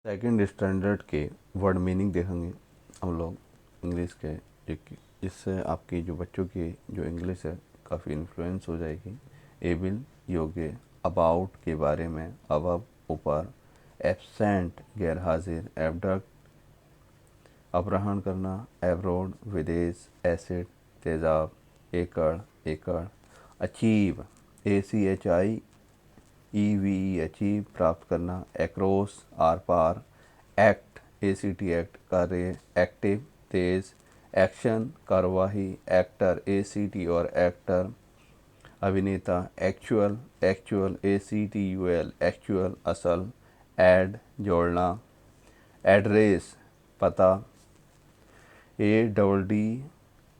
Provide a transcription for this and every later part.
Second standard के word meaning देखेंगे हम लोग इंग्लिश के, जिससे आपकी जो बच्चों की जो इंग्लिश है काफ़ी इन्फ्लुएंस हो जाएगी। एबल योग्य, अबाउट के बारे में, अबव ऊपर, एब्सेंट गैर हाजिर, एबडक्ट अपहरण करना, एब्रोड विदेश, एसिड तेज़ाब, एकड़ एकड़, अचीव ACHIEVE अचीव प्राप्त करना, एक्रोस आर पार, एक्ट ACT एक्ट कार्य, एक्टिव तेज, एक्शन कार्यवाही, एक्टर ACT और एक्टर अभिनेता, एक्चुअल एक्चुअल ACTUL एक्चुअल असल, ऐड जोड़ना, एड्रेस पता,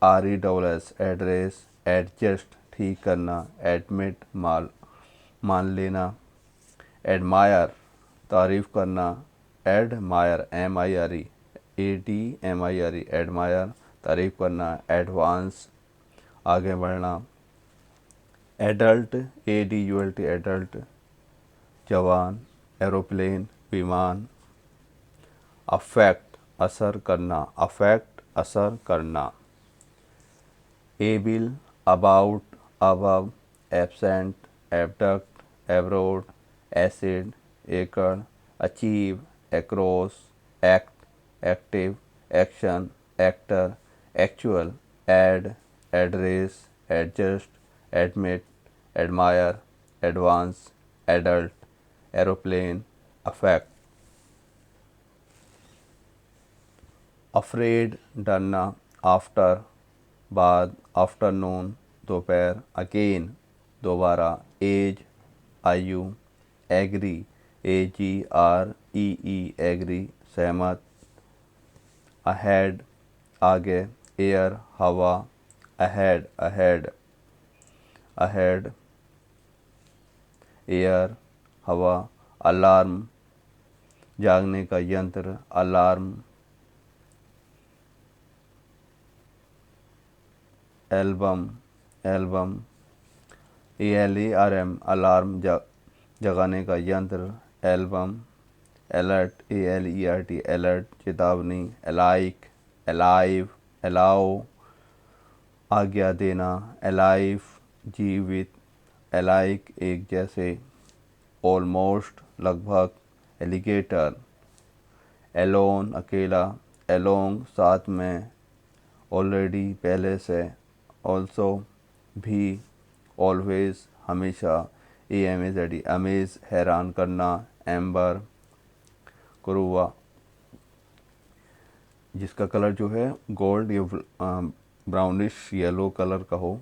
ADDRESS एड्रेस, एडजस्ट ठीक करना, एडमिट मान लेना, एडमायर तारीफ़ करना, एडमायर MIRE एडमायर तारीफ़ करना, एडवांस आगे बढ़ना, एडल्ट ADULT एडल्ट जवान, एरोप्लेन विमान, अफेक्ट असर करना, अफेक्ट असर करना, able about above, absent abduct, abroad acid, acre, achieve across, act active, action actor, actual add, address adjust, admit admire, advance adult, aeroplane affect. Afraid डरना, after बाद, afternoon दोपहर, again दोबारा, age आयु, agree AGREE agree सहमत, ahead आगे, air हवा, ahead ahead ahead air हवा, alarm जागने का यंत्र, alarm, album album, ALARM alarm जगाने का यंत्र, एल्बम, अलर्ट ALERT अलर्ट चेतावनी, अलाइक अलाइव अलाओ आज्ञा देना, अलाइव जीवित, अलाइक एक जैसे, ऑलमोस्ट लगभग, एलिगेटर एलोन अकेला, एलोंग साथ में, ऑलरेडी पहले से, ऑल्सो भी, ऑलवेज हमेशा, AMAZE अमेज हैरान करना, एम्बर कुरुआ जिसका कलर जो है गोल्ड या ब्राउनिश येलो कलर का हो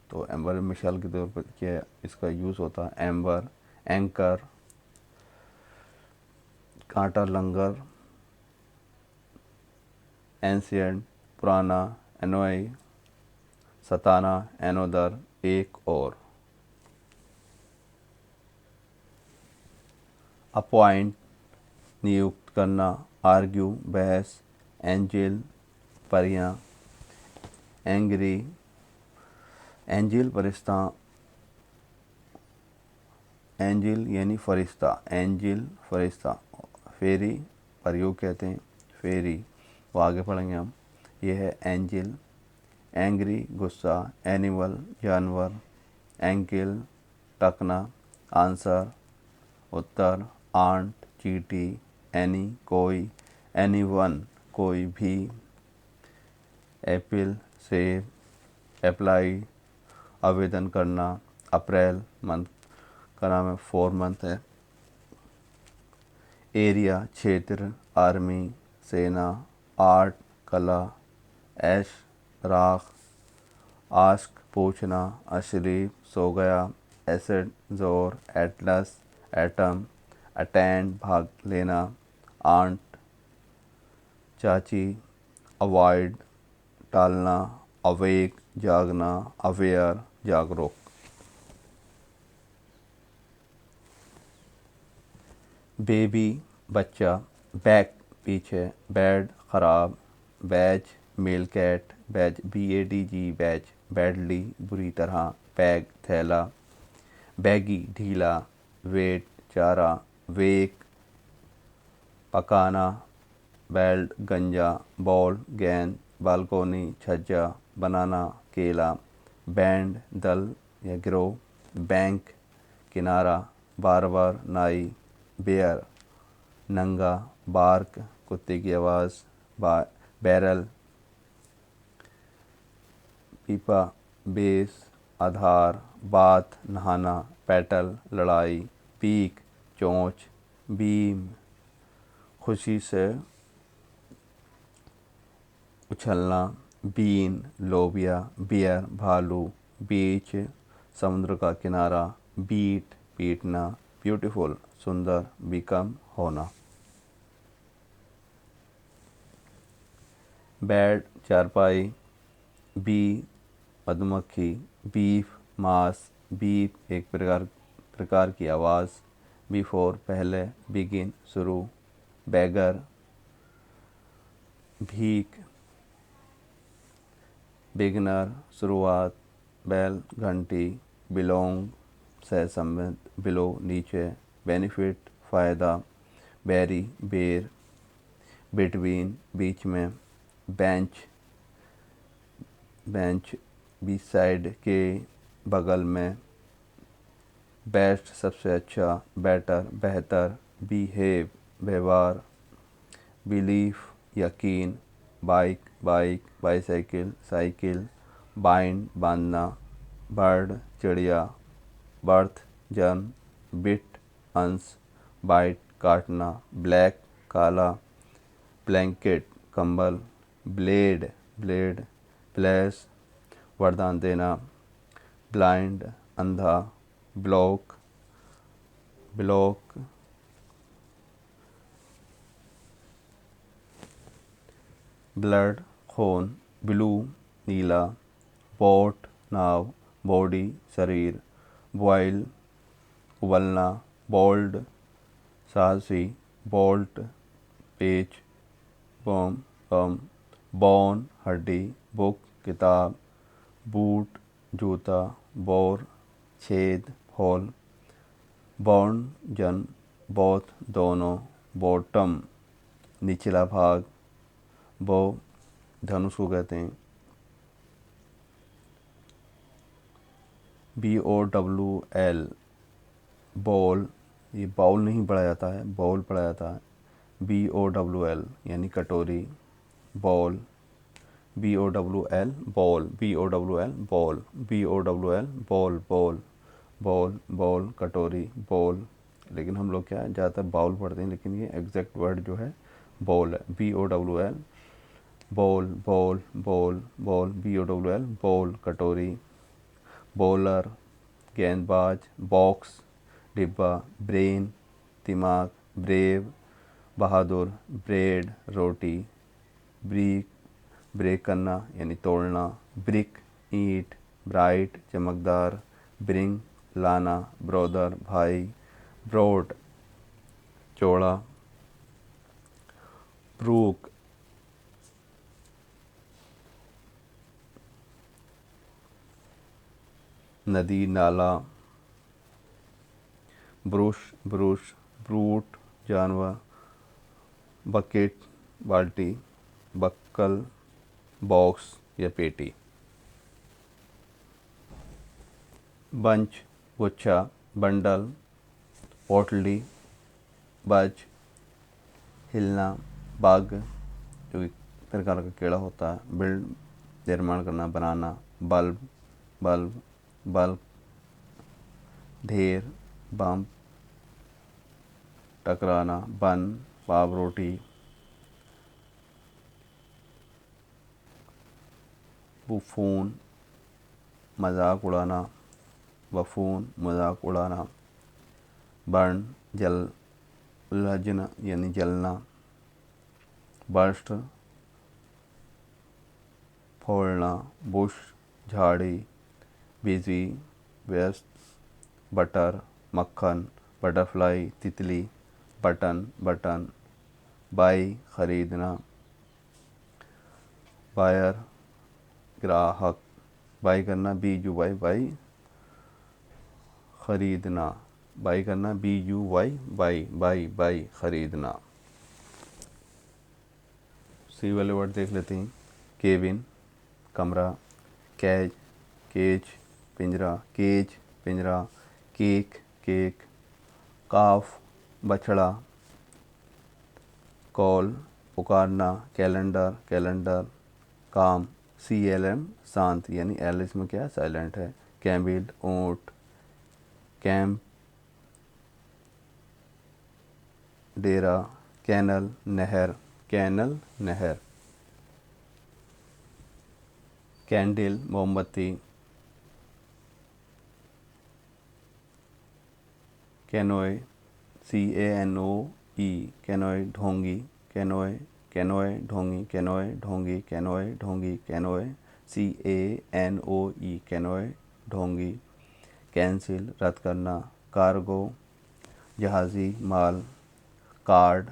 तो एम्बर मिसाल के तौर पर क्या इसका यूज़ होता है। एम्बर एंकर, कांटा लंगर, एंशियंट पुराना, एनोई सताना, एनोदर एक और, अपॉइंट नियुक्त करना, आर्ग्यू बहस, एंजिल परियां, एंग्री एंजिल फरिश्ता, एंजिल यानी फरिश्ता, एंजिल फरिश्ता, फेरी परियों कहते हैं, फेरी वो आगे पढ़ेंगे हम। यह है एंजिल, एंग्री गुस्सा, एनिमल जानवर, एंकिल टकना, आंसर उत्तर, आंट चींटी, एनी कोई, एनीवन कोई भी, एप्पल सेब, अप्लाई आवेदन करना, अप्रैल मंथ का नाम है, 4 मंथ है, एरिया क्षेत्र, आर्मी सेना, आर्ट कला, ऐश राख, आस्क पूछना, अशरीफ सो गया, एसिड जोर, एटलस एटम, अटेंड भाग लेना, आंट चाची, अवॉइड टालना, अवेक जागना, अवेयर जागरूक। बेबी बच्चा, बैक पीछे, बैड ख़राब, badge male cat, badge BADG badge badly बुरी तरह, बैग थैला, बैगी ढीला, वेट चारा, वेक पकाना, बेल्ट, गंजा, बॉल, गेंद, बालकोनी, छज्जा, बनाना, केला, बैंड, दल या गिरोह, बैंक, किनारा, बार, नाई, बेयर, नंगा, बार्क, कुत्ते की आवाज़, बैरल, पीपा, बेस, आधार, बात, नहाना, पेटल, लड़ाई, पीक, चोंच, बीम, खुशी से उछलना, बीन, लोबिया, बियर, भालू, बीच, समुद्र का किनारा, बीट, पीटना, ब्यूटीफुल, सुंदर, बिकम, होना। बेड, चारपाई, बी, मधुमक्खी, बीफ, मांस, बीप, एक प्रकार की आवाज़, बिफोर, पहले, बिगिन, शुरू, बैगर, भीख, बिगनर, शुरुआत, बेल, घंटी, बिलोंग, से संबंध, बिलो, नीचे, बेनिफिट, फ़ायदा, बेरी, बेर, बिटवीन, बीच में, बेंच, बेंच, बीच साइड, के, बगल में, बेस्ट, सबसे अच्छा, बेटर, बेहतर, बिहेव, व्यवहार, बिलीफ, यकीन, bike, bike, bicycle, cycle, bind, बांधना, बर्ड, चिड़िया, बर्थ, जन्म, बिट, अंश, बाइट, काटना, ब्लैक, काला, ब्लैंकेट, कंबल, ब्लेड, ब्लेड, प्लेस, वरदान देना, ब्लाइंड, अंधा, ब्लॉक, ब्लॉक, ब्लड, खून, ब्लू, नीला, बोट, नाव, बॉडी, शरीर, बॉयल, उबलना, बोल्ड, साहसी, बोल्ट, पेच, बम, बम, बोन, हड्डी, बुक, किताब, बूट, जूता, बोर, छेद, होल, बॉर्न, जन्म, बोथ, दोनों, बॉटम, निचला भाग, बो, धनुष को कहते हैं, BOWL, बॉल, ये बाउल नहीं पढ़ा जाता है, बॉल पढ़ा जाता है, BOWL यानी कटोरी, ball, BOWL, ball, BOWL, ball, BOWL, ball, ball, ball, ball, कटोरी, बॉल, लेकिन हम लोग क्या ज़्यादातर बाउल पढ़ते हैं, लेकिन ये एग्जैक्ट वर्ड जो है बॉल है, BOWL, ball, ball, ball, ball, BOWL, ball, कटोरी, बॉलर, गेंदबाज, बॉक्स, डिब्बा, ब्रेन, दिमाग, ब्रेव, बहादुर, ब्रेड, रोटी, ब्रीक, ब्रेक करना यानी तोड़ना, ब्रिक, ईंट, ब्राइट, चमकदार, ब्रिंग, लाना, ब्रोदर, भाई, ब्रोड, चौड़ा, ब्रूक, नदी, नाला, ब्रुश, ब्रुश, ब्रूट, जानवर, बकेट, बाल्टी, बक्कल, बॉक्स या पेटी, बंच, गुच्छा, बंडल, पोटली, बज, हिलना, बग, जो एक प्रकार का कीड़ा होता है, बिल्ड, निर्माण करना, बनाना, बल्ब, बल्ब, बल्ब, ढेर, बम्प, टकराना, बन, पाव रोटी, बुफून, मजाक उड़ाना, बफून, मजाक उड़ाना, बर्न, जल, उलझना यानी जलना, बर्स्ट, फोड़ना, बुश, झाड़ी, बिजी, व्यस्त, बटर, मक्खन, बटरफ्लाई, तितली, बटन, बटन, बाई, खरीदना, बायर, ग्राहक, बाई करना, BUY, बाई, खरीदना, बाई करना, BUY, बाई, बाई, बाई, खरीदना। सी वाले वर्ड देख लेते हैं। केबिन कमरा, कैज केज पिंजरा, केज पिंजरा, केक केक, काफ बछड़ा, कॉल पुकारना, कैलेंडर कैलेंडर, काम CLM शांत यानी एल इसमें क्या साइलेंट है, कैमिल ऊँट, कैंप डेरा, कैनल नहर, कैनल नहर, कैंडल मोमबत्ती, कैनोए CANOE कैनोए ढोंगी, कैनोए कैनोए ढोंगी, कैनोए ढोंगी, कैनोए ढोंगी, कैनोए CANOE कैनोए ढोंगी, कैंसिल रद्द करना, कार्गो जहाज़ी माल, कार्ड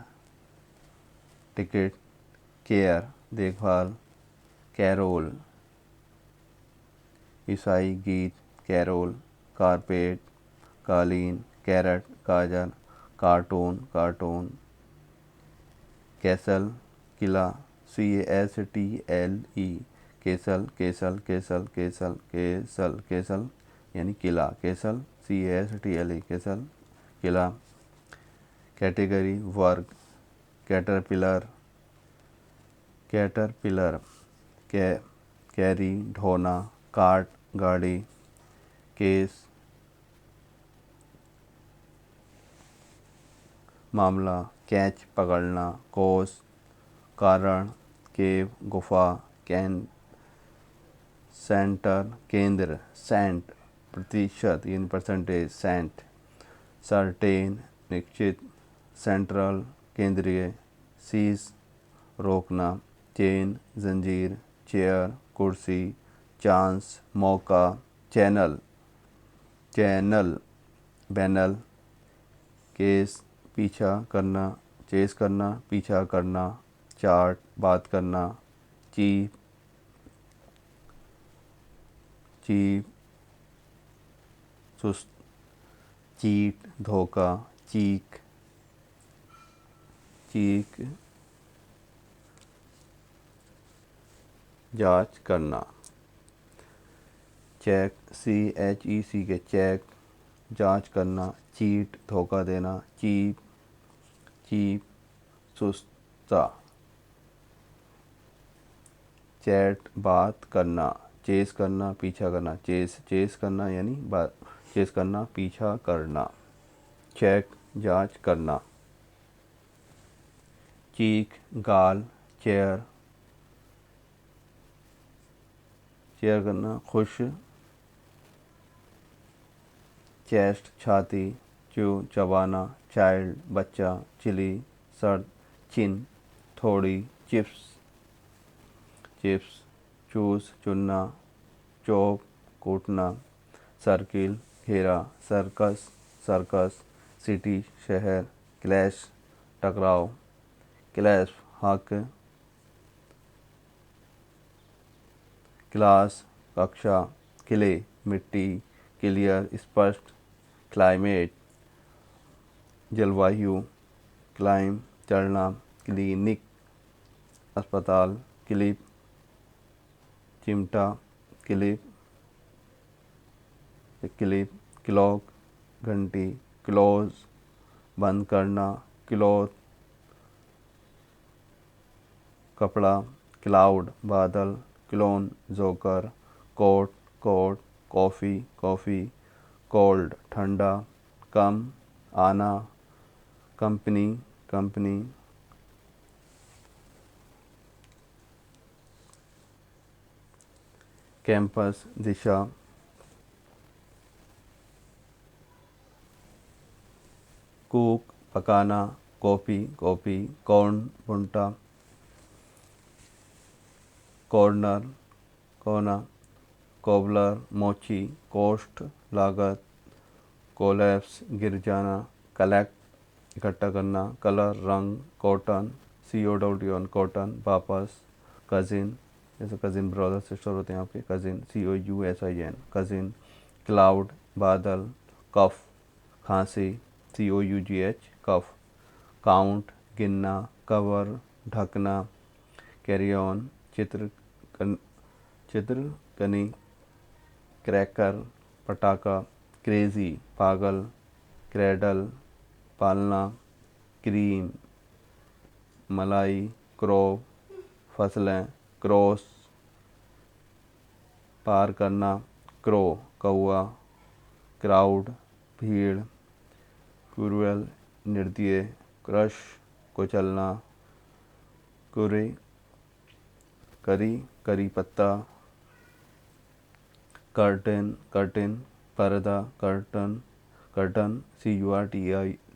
टिकट, केयर देखभाल, कैरोल ईसाई गीत, कैरोल, कारपेट कालीन, कैरेट गाजर, कार्टून कार्टून, कैसल किला CASTLE castle castle castle castle castle castle यानी किला, केसल CASTLE केसल किला, कैटेगरी वर्ग, कैटरपिलर कैटरपिलर, कैरी ढोना, कार्ट गाड़ी, केस मामला, कैच पकड़ना, कोस कारण, केव गुफा, कैन सेंटर केंद्र, सेंट प्रतिशत इन परसेंटेज, सेंट सर्टेन निश्चित, सेंट्रल केंद्रीय, सीज रोकना, चेन जंजीर, चेयर कुर्सी, चांस मौका, चैनल चैनल बैनल, केस पीछा करना, चेस करना, पीछा करना, चार्ट बात करना, चीप चीप सुस्त, चीट धोखा, चीक चीक जांच करना, चेक CHEC के चेक जांच करना, चीट धोखा देना, चीप चीप सुस्ता, चैट बात करना, चेस करना पीछा करना, चेस करना यानी बात चेस करना पीछा करना, चेक जांच करना, चीक गाल, चेयर चेयर करना खुश, चेस्ट छाती, च्यू चबाना, चाइल्ड बच्चा, चिली सर्द, चिन थोड़ी, चिप्स चिप्स, चूस चुनना, चॉप कूटना, सर्किल घेरा, सर्कस सर्कस, सिटी शहर, क्लैश टकराव, क्लैश हक, क्लास कक्षा, किले मिट्टी, क्लियर स्पष्ट, क्लाइमेट जलवायु, क्लाइम चढ़ना, क्लिनिक अस्पताल, क्लिप चिमटा, क्लिप क्लिप, क्लॉक घंटी, क्लोज बंद करना, क्लॉथ कपड़ा, क्लाउड बादल, क्लोन जोकर, coat coat, coffee coffee, cold ठंडा, कम आना, कंपनी कंपनी, कैंपस दिशा, कुक पकाना, कॉफ़ी कॉफ़ी, कॉर्न भुट्टा, कॉर्नर कोना, कोबलर मोची, कोस्ट लागत, कोलैप्स गिर जाना, कलेक्ट इकट्ठा करना, कलर रंग, कॉटन COTTON कॉटन, वापस, कज़िन जैसे कज़िन ब्रदर सिस्टर होते हैं आपके, कज़िन COUSIN कज़िन, क्लाउड बादल, कफ खांसी COUGH कफ, काउंट गिनना, कवर ढकना, कैरी ऑन, चित्रकनी, क्रैकर, पटाखा, क्रेजी, पागल, क्रैडल, पालना, क्रीम, मलाई, क्रो, फसलें, क्रॉस, पार करना, क्रो, कौआ, क्राउड, भीड़, क्रूअल, निर्दयी, क्रश, कुचलना, कुरी, करी पत्ता, कर्टेन, पर्दा, कर्टन,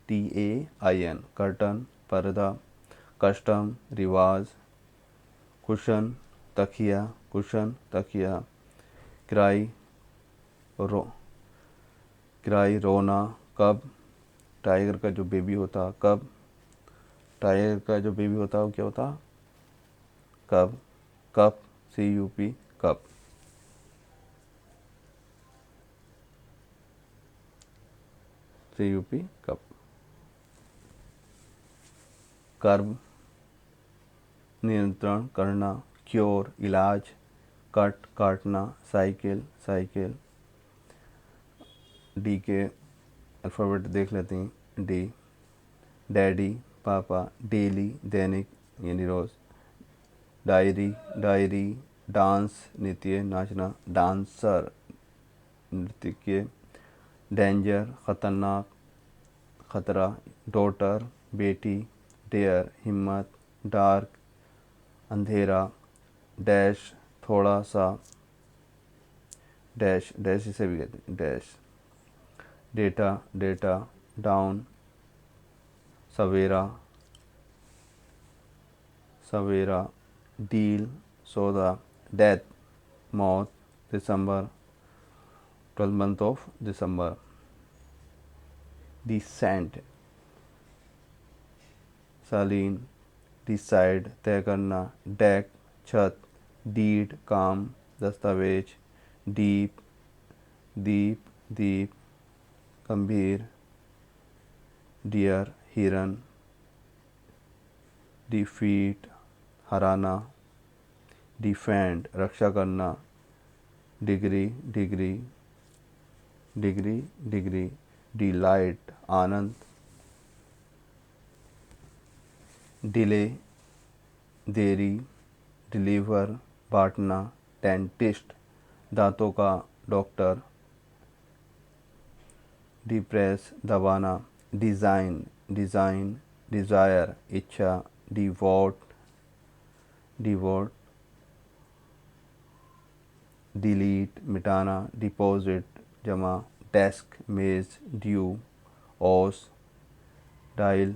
CURTAIN, कर्टन, पर्दा, कस्टम, रिवाज, कुशन, तकिया, क्राई, रोना, कब, टाइगर का जो बेबी होता, कब, टाइगर का जो बेबी होता वो क्या होता, कब, CUP, कब। CUP, कब। कर्ब, नियंत्रण करना, क्योर, इलाज, कट, काटना, साइकिल। डी के अल्फ़ाबेट देख लेते हैं। डी, डैडी, पापा, डेली, दैनिक यानी रोज़, डायरी, डांस, नृत्य, नाचना, डांसर, नृत्य, डेंजर, खतरनाक, खतरा, डॉटर, बेटी, डेयर, हिम्मत, डार्क, अंधेरा, डैश, थोड़ा सा, डैश इसे भी कहते हैं, डैश, डेटा, डाउन, सवेरा, डील, सौदा, डेथ, मौत, December, 12 month of December, decent, सालीन, डिसाइड, तय करना, डेक, छत, डीड, काम, दस्तावेज, दीप, गंभीर, डियर, हिरन, डिफीट, हराना, डिफेंड, रक्षा करना, डिग्री, डिलाइट, आनंद, डिले, देरी, डिलीवर, बांटना, डेंटिस्ट, दांतों का डॉक्टर, डिप्रेस, दबाना, डिज़ाइन, डिज़ायर, इच्छा, डिवोट, डिलीट, मिटाना, डिपॉजिट, जमा, डेस्क, मेज, ड्यू, ओस, डायल,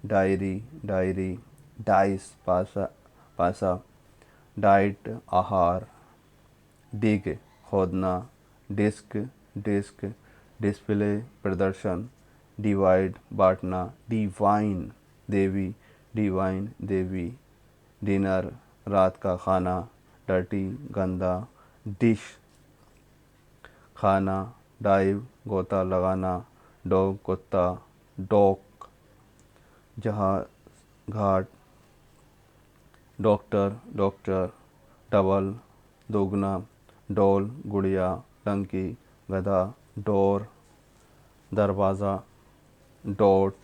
डायरी, डाइस, पासा, डाइट, आहार, डिग, खोदना, डिस्क, डिस्प्ले, प्रदर्शन, डिवाइड, बांटना, डिवाइन, देवी, डिनर, रात का खाना, डर्टी, गंदा, डिश, खाना, डाइव, गोता लगाना, डॉग, कुत्ता, डॉक, जहाज, घाट, डॉक्टर, डबल, दोगुना, डोल, गुड़िया, डंकी, गधा, डोर, दरवाज़ा, डॉट,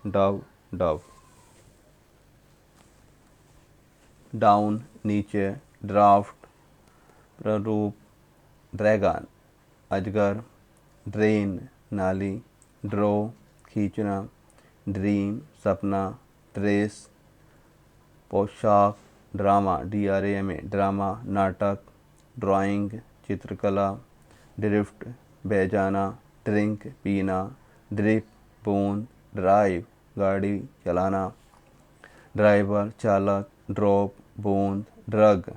डव, डाउन, नीचे, ड्राफ्ट, प्रारूप, ड्रैगन, अजगर, ड्रेन, नाली, ड्रॉ, खींचना, ड्रीम, सपना, ट्रेस, पोशाक, ड्रामा, ड्रामा, नाटक, ड्राइंग, चित्रकला, ड्रिफ्ट, बह जाना, ड्रिंक, पीना, ड्रिप, बूंद, ड्राइव, गाड़ी चलाना, ड्राइवर, चालक, ड्रॉप, बूंद, ड्रग,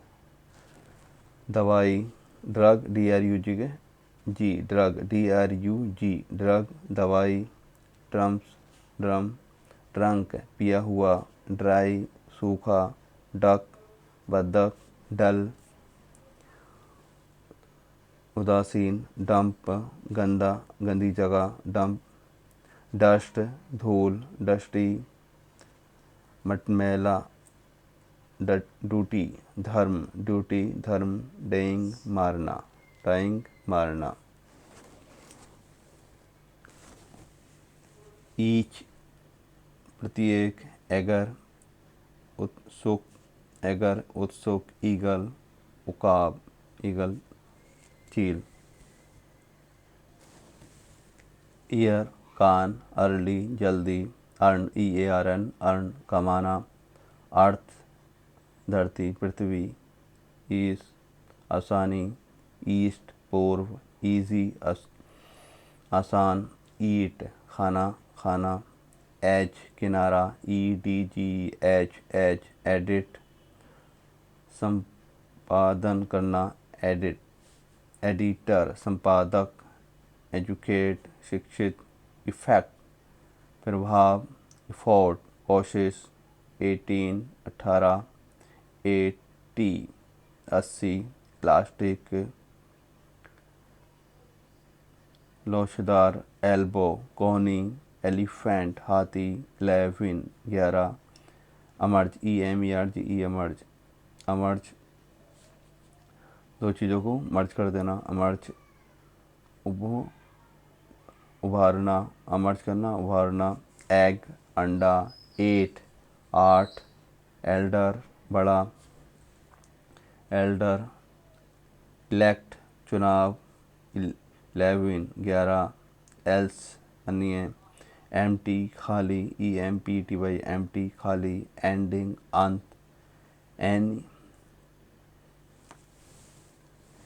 दवाई, ड्रग, ड्रग, दवाई, ड्रम, ट्रंक, पिया हुआ, ड्राई, सूखा, डक, बतख, डल, उदासीन, डंप, गंदा, गंदी जगह, डंप, डस्ट, धूल, डस्टी, मटमैला, ड्यूटी धर्म, ड्यूटी धर्म, डाइंग मारना, डाइंग मारना। ईच प्रत्येक, एगर उत्सुक, एगर उत्सुक, ईगल उकाब, ईगल चील। ईयर कान, अर्ली जल्दी, अर्न EARN अर्न कमाना, अर्थ धरती पृथ्वी, ईस्ट आसानी, ईस्ट पूर्व, ईजी आसान, ईट खाना, खाना, एज किनारा, EDGH एज, एडिट संपादन करना, एडिट, एडिटर संपादक, एजुकेट शिक्षित, इफेक्ट प्रभाव, इफोर्ट कोशिश, 18 80 80, प्लास्टिक लोचदार, एल्बो कोहनी, एलिफेंट हाथी, 11 अमर्ज EMERGE अमर्ज, अमर्ज दो चीज़ों को मर्ज कर देना, अमर्ज उभारना, अमर्ज करना, उभारना। एग अंडा, 8 एल्डर बड़ा, एल्डर इलेक्ट चुनाव, 11 एल्स अन्य, एम्प्टी खाली, EMPTY एम्प्टी खाली, एंडिंग अंत,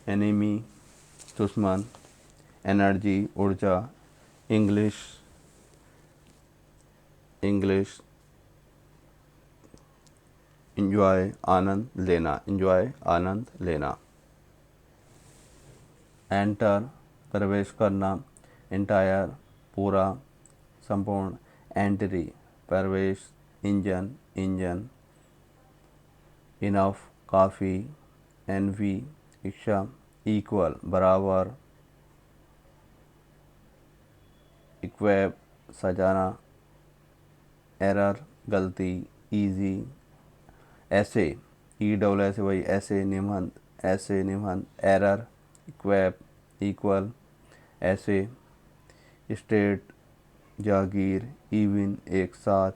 एनिमी दुश्मन, एनर्जी ऊर्जा, इंग्लिश इंजॉय आनंद लेना, इंजॉय आनंद लेना। एंटर प्रवेश करना, एंटायर पूरा संपूर्ण, एंट्री प्रवेश, इंजन इंजन, इनफ काफ़ी, एनवी इच्छा, इक्वल बराबर, इक्वेब सजाना, एरर गलती, इजी, ऐसे ESSY ऐसे निबंध, ऐसे निबंध, एरर, इक्वेब इक्वल, ऐसे, स्टेट जागीर, इवन एक साथ,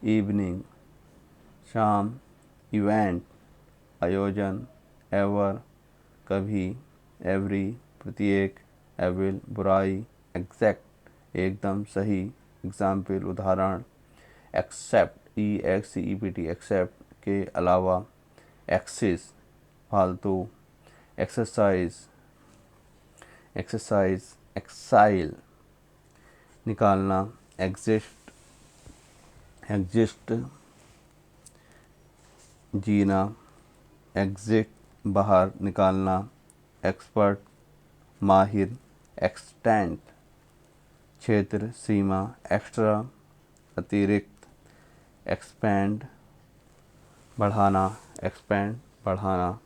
इवनिंग शाम, इवेंट आयोजन, एवर कभी, एवरी प्रत्येक, एविल बुराई, एग्जैक्ट एकदम सही, एग्जाम्पल उदाहरण, एक्सेप्ट EXCEPT एक्सेप्ट के अलावा, एक्सिस फालतू, एक्सरसाइज एक्सरसाइज, एक्साइल निकालना, एग्जिस्ट एग्जिस्ट जीना, एग्जिट बाहर निकालना, एक्सपर्ट माहिर, एक्सटेंट क्षेत्र सीमा, एक्स्ट्रा अतिरिक्त, एक्सपेंड बढ़ाना, एक्सपेंड बढ़ाना।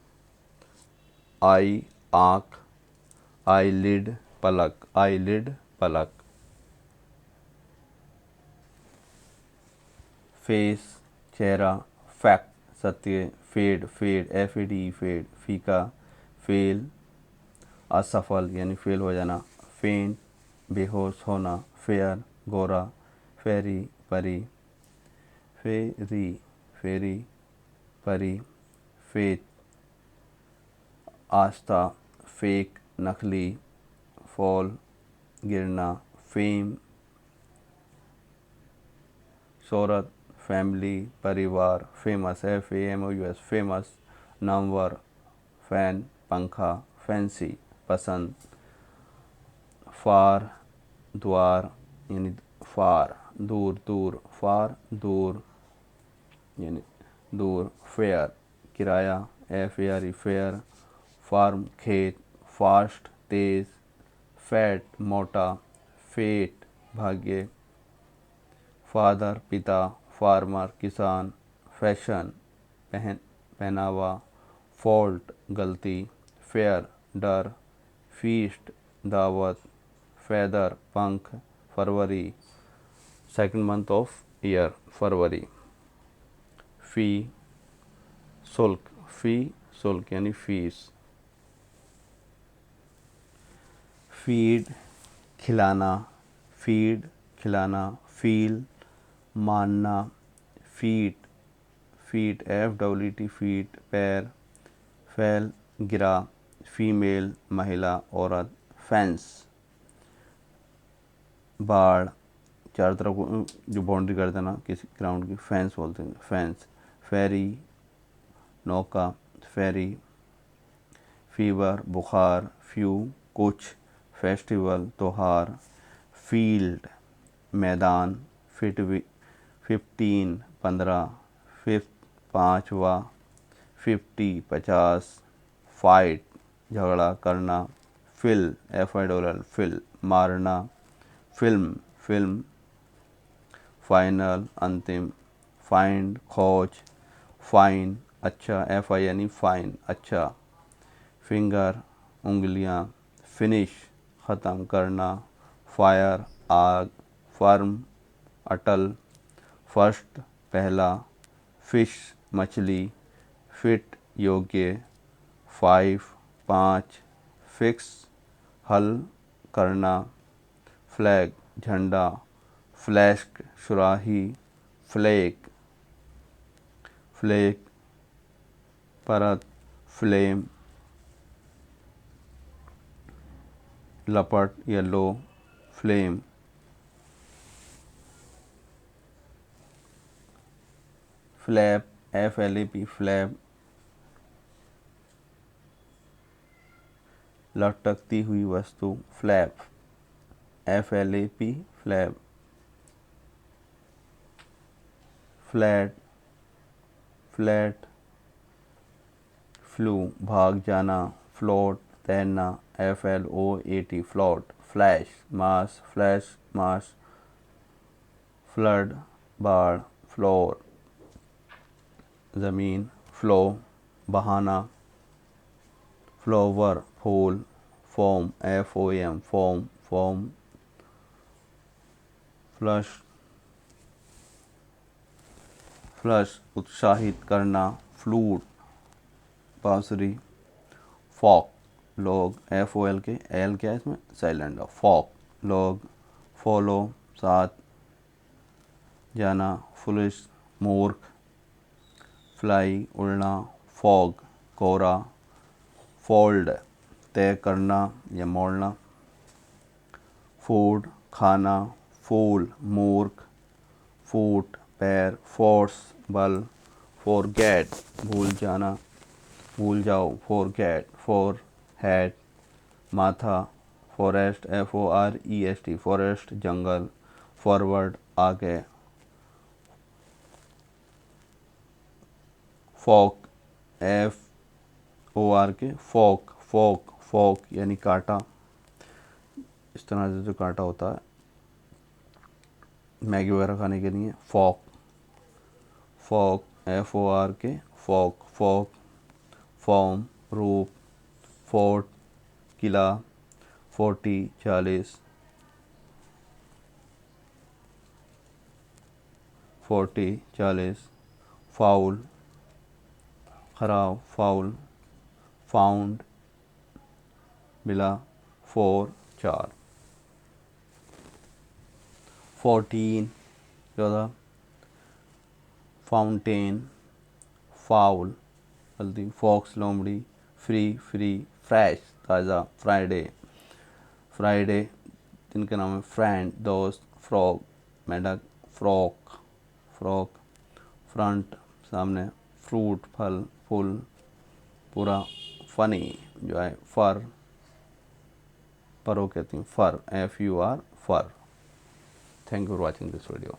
आई आँख, आईलिड पलक, आईलिड पलक। फेस चेहरा, फैक्ट सत्य, फेड FAD फेड फीका, फेल असफल यानी फेल हो जाना, फेंट बेहोश होना, फेयर गोरा, फेरी परी, फेरी परी, फेथ आस्था, फेक नकली, फॉल गिरना, फेम शोहरत, फैमिली परिवार, famous FAMOUS famous, Namvar, fan पंखा, फैंसी पसंद, फार द्वार यानी फार दूर, फार दूर यानी दूर, फेयर किराया, FARE फेयर, फार्म खेत, फास्ट तेज, फैट मोटा, फेट भाग्य, फादर पिता, फार्मर किसान, फैशन पहनावा, फॉल्ट गलती, फेयर डर, फीस्ट दावत, फेदर पंख, फरवरी सेकंड मंथ ऑफ ईयर फरवरी, फी शुल्क, फ़ी शुल्क यानी फ़ीस। फीड खिलाना, फीड खिलाना। फील मानना, फीट फीट FEET फीट पैर। फैल गिरा, फीमेल महिला औरत। फेंस बाड़, चारों तरफ जो बाउंड्री कर देना किसी ग्राउंड की, फेंस बोलते हैं, फेंस। फेरी नौका, फेरी। फीवर बुखार, फ्यू कुछ। फेस्टिवल त्योहार। फील्ड मैदान। 15 फिफ्थ पाँचवा। 50 फाइट झगड़ा करना। फिल फिल मारना। फिल्म फाइनल अंतिम। फाइंड खोज। फाइन अच्छा, यानी फाइन अच्छा। फिंगर उंगलियां। फिनिश ख़त्म करना। फायर आग। फर्म अटल। फर्स्ट पहला। फिश मछली। फिट योग्य। 5 फिक्स हल करना। फ्लैग झंडा। फ्लैस्क सुराही। फ्लेक परत। फ्लेम लपट yellow. Flame flap FLAP flap लटकती हुई वस्तु। Flap FLAP flap. Flat flee भाग जाना। फ्लोट तैरना। FLOAT float. फ्लैश मास। फ्लड बाढ़। फ्लोर ज़मीन। फ्लो बहाना। फ्लोवर फूल। फोम FOM फ्लश उत्साहित करना। फ्लूट बांसुरी। फॉक लोग FOLK एल क्या है इसमें साइलेंट है। फॉक लोग। फॉलो साथ जाना। फुलिश मूर्ख। फ्लाई उड़ना। फॉग कोहरा। फोल्ड तय करना या मोड़ना। फूड खाना। फूल मूर्ख। फूट पैर। फोर्स बल। फॉरगेट भूल जाना, भूल जाओ। फॉरगेट फॉर हेड माथा। फॉरेस्ट FOREST फॉरेस्ट जंगल। फॉरवर्ड आगे। फॉक FORK फोक यानी कांटा। इस तरह से जो कांटा होता है मैगी वगैरह खाने के लिए। Fock FORK Fock. फॉर्म रूप। फोर्ट किला। 40 40 फाउल खराब। फाउल फाउंड मिला। 4 14 फाउंटेन। फाउल हल्दी। फॉक्स लोमड़ी। फ्री फ्रेश ताज़ा। फ्राइडे जिनके नाम है फ्रेंड दोस्त। फ्रॉग मेढक। फ्रॉक फ्रंट सामने। फ्रूट फल फूल पूरा। फनी जो है फर परो कहती हूँ। Fur FUR fur. Thank you for watching this video.